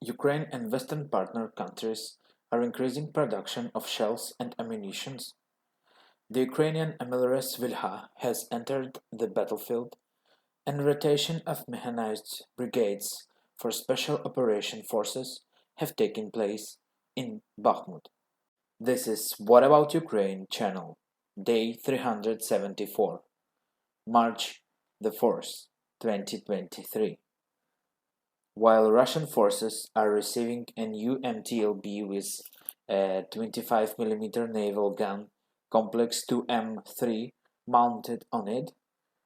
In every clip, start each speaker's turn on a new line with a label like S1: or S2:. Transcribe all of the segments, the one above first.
S1: Ukraine and Western partner countries are increasing production of shells and ammunitions. The Ukrainian MLRS Vilha has entered the battlefield, and rotation of mechanized brigades for special operation forces have taken place in Bakhmut. This is What About Ukraine channel, day 374, March the 4th, 2023. While Russian forces are receiving a new MTLB with a 25mm naval gun complex 2M3 mounted on it,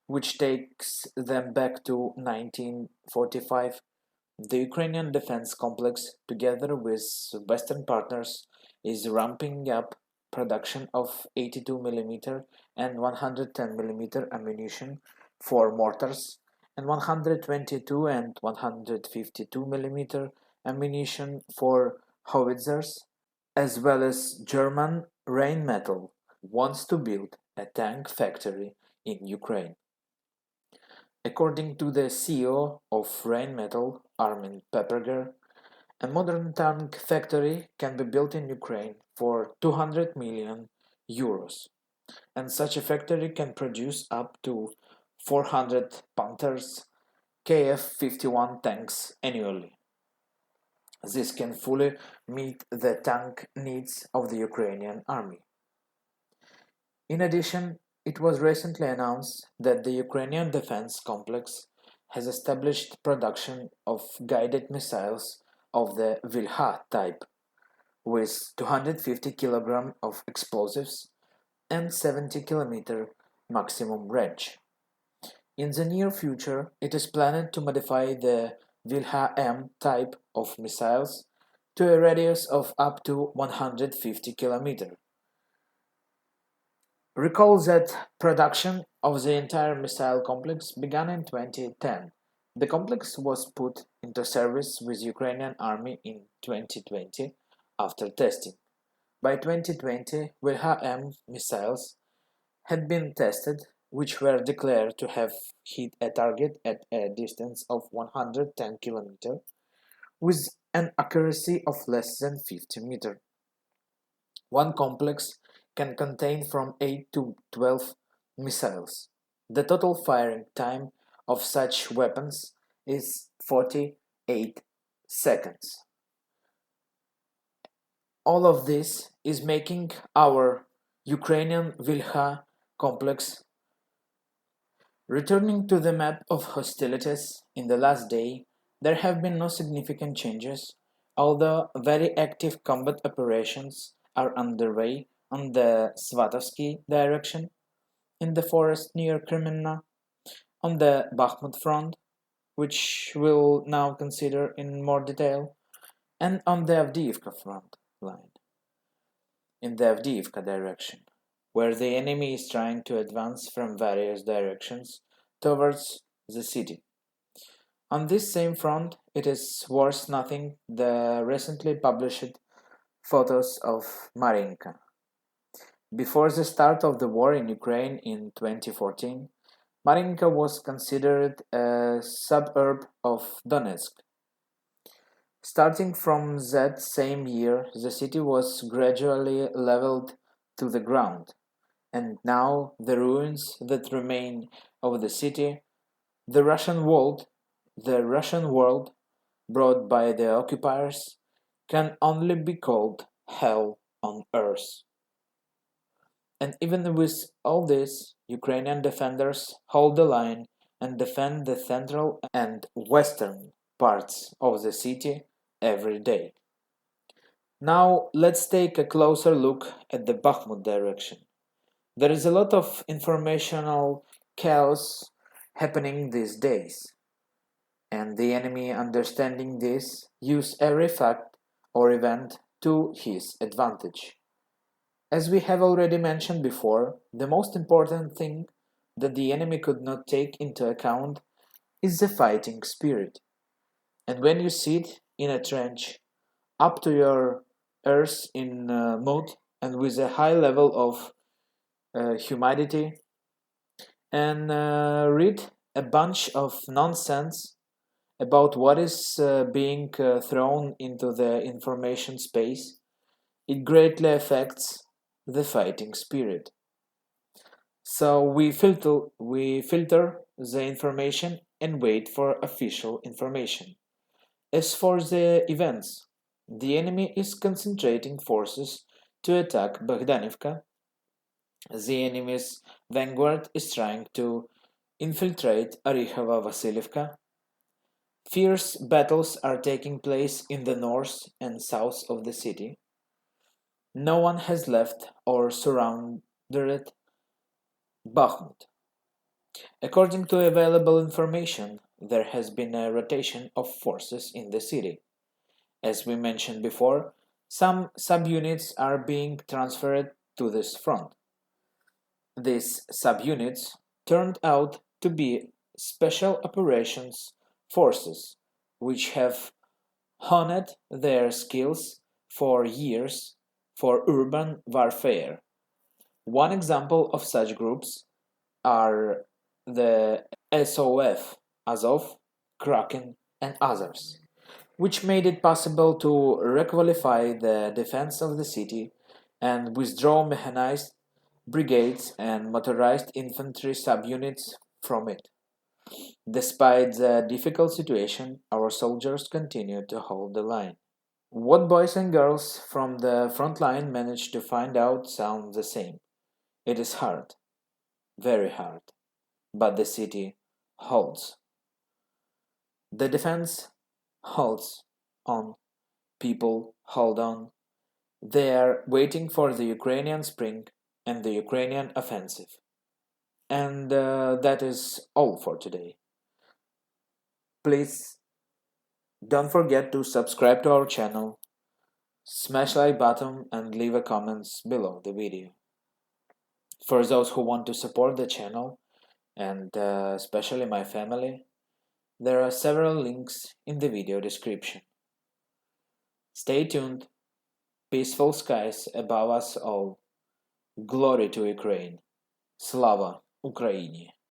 S1: which takes them back to 1945, the Ukrainian defense complex, together with Western partners, is ramping up production of 82mm and 110mm ammunition for mortars and 122 and 152mm ammunition for howitzers, as well as German Rheinmetall wants to build a tank factory in Ukraine. According to the CEO of Rheinmetall, Armin Pepperger, a modern tank factory can be built in Ukraine for 200 million euros, and such a factory can produce up to 400 Panthers KF-51 tanks annually. This can fully meet the tank needs of the Ukrainian army. In addition, it was recently announced that the Ukrainian defense complex has established production of guided missiles of the Vilha type, with 250 kg of explosives and 70 km maximum range. In the near future, it is planned to modify the Vilha M type of missiles to a radius of up to 150 km. Recall that production of the entire missile complex began in 2010. The complex was put into service with Ukrainian army in 2020 after testing. By 2020, Vilha-M missiles had been tested, which were declared to have hit a target at a distance of 110 km with an accuracy of less than 50 meters. One complex can contain from 8 to 12 missiles. The total firing time of such weapons is 48 seconds. All of this is making our Ukrainian Vilha complex. Returning to the map of hostilities in the last day, there have been no significant changes, although very active combat operations are underway on the Svatovsky direction, in the forest near Kremenna, on the Bakhmut front, which we'll now consider in more detail, and on the Avdiivka front line, in the Avdiivka direction, where the enemy is trying to advance from various directions towards the city. On this same front, it is worth noting the recently published photos of Marinka. Before the start of the war in Ukraine in 2014, Marinka was considered a suburb of Donetsk. Starting from that same year, the city was gradually leveled to the ground, and now the ruins that remain of the city, the Russian world, brought by the occupiers, can only be called hell on earth. And even with all this, Ukrainian defenders hold the line and defend the central and western parts of the city every day. Now let's take a closer look at the Bakhmut direction. There is a lot of informational chaos happening these days, and the enemy, understanding this, use every fact or event to his advantage. As we have already mentioned before, the most important thing that the enemy could not take into account is the fighting spirit. And when you sit in a trench up to your ears in mud and with a high level of humidity and read a bunch of nonsense about what is being thrown into the information space, it greatly affects the fighting spirit. So we filter the information and wait for official information. As for the events, the enemy is concentrating forces to attack Bogdanivka. The enemy's vanguard is trying to infiltrate Orikhovo-Vasilievka. Fierce battles are taking place in the north and south of the city. No one has left or surrounded Bakhmut. According to available information, there has been a rotation of forces in the city. As we mentioned before, some subunits are being transferred to this front. These subunits turned out to be special operations forces which have honed their skills for years for urban warfare. One example of such groups are the SOF, Azov, Kraken, and others, which made it possible to requalify the defense of the city and withdraw mechanized brigades and motorized infantry subunits from it. Despite the difficult situation, our soldiers continued to hold the line. What boys and girls from the front line managed to find out sound the same. It is hard, very hard, but the city holds. The defense holds on. People hold on. They are waiting for the Ukrainian spring and the Ukrainian offensive. And that is all for today. Please don't forget to subscribe to our channel, smash like button and leave a comments below the video. For those who want to support the channel and especially my family, there are several links in the video description. Stay tuned. Peaceful skies above us all. Glory to Ukraine. Slava Ukraini!